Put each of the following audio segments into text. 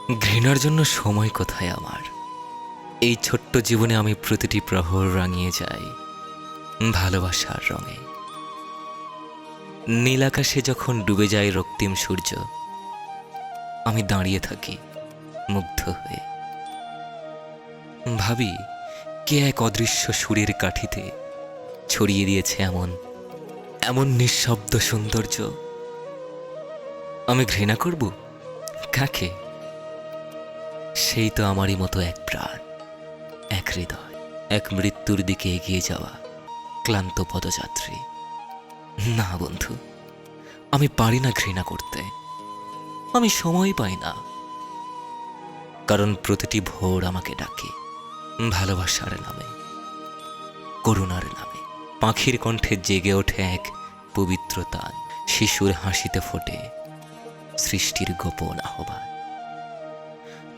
ঘৃণার জন্য সময় কোথায় আমার? এই ছোট্ট জীবনে আমি প্রতিটি প্রহর রাঙিয়ে যাই ভালোবাসার রঙে। নীল আকাশে যখন ডুবে যায় রক্তিম সূর্য, আমি দাঁড়িয়ে থাকি মুগ্ধ হয়ে। ভাবি, কে এক অদৃশ্য সুরের কাঠিতে ছড়িয়ে দিয়েছে এমন এমন নিঃশব্দ সৌন্দর্য। আমি ঘৃণা করব কাকে? সেই তো আমারই মতো এক প্রাণ, এক হৃদয়, এক মৃত্যুর দিকে এগিয়ে যাওয়া ক্লান্ত পদযাত্রী। না বন্ধু, আমি পারি না ঘৃণা করতে। আমি সময় পাই না, কারণ প্রতিটি ভোর আমাকে ডাকে ভালোবাসার নামে, করুণার নামে। পাখির কণ্ঠে জেগে ওঠে এক পবিত্র তান, শিশুর হাসিতে ফোটে সৃষ্টির গোপন আহ্বান।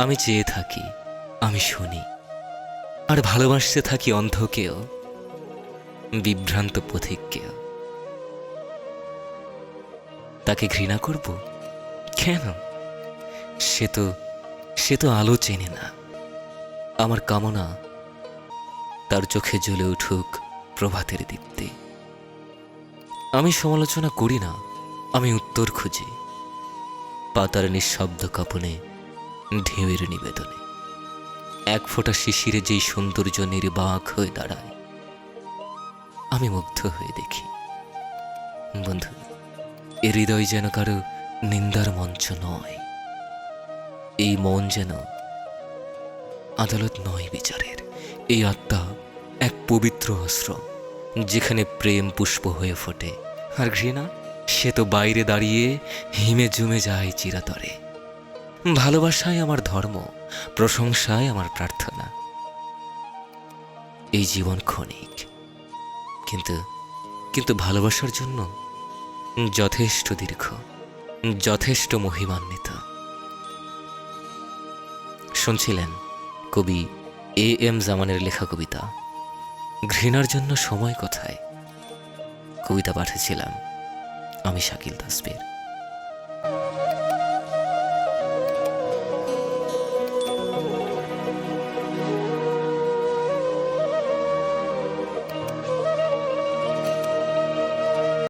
আমি চেয়ে থাকি, আমি শুনি, আর ভালোবাসতে থাকি অন্ধকেও, বিভ্রান্ত পথিককেও। তাকে ঘৃণা করব কেন? সে তো আলো চেনে না। আমার কামনা তার চোখে জ্বলে উঠুক প্রভাতের দীপ্তি। আমি সমালোচনা করি না, আমি উত্তর খুঁজি পাতার নিঃশব্দ কাঁপনে, ঢেউয়ের নিবেদনে। এক ফোঁটা শিশিরে যেই সৌন্দর্য নির্বাক হয়ে দাঁড়ায়, আমি মুগ্ধ হয়ে দেখি। বন্ধু, এ হৃদয় যেন কারো নিন্দার মঞ্চ নয়। এই মন যেন আদালত নয় বিচারের। এই আত্মা এক পবিত্র অস্ত্র, যেখানে প্রেম পুষ্প হয়ে ফোটে, আর ঘৃণা সে তো বাইরে দাঁড়িয়ে হিমে জুমে যায় চিরাতরে। ভালোবাসায় আমার ধর্ম, প্রশংসায় আমার প্রার্থনা। এই জীবন ক্ষণিক, কিন্তু কিন্তু ভালোবাসার জন্য যথেষ্ট দীর্ঘ, যথেষ্ট মহিমান্বিত। শুনছিলেন কবি এম জামানের লেখা কবিতা ঘৃণার জন্য সময় কোথায়। কবিতা পাঠিয়েছিলাম আমি শাকিল তাসবির।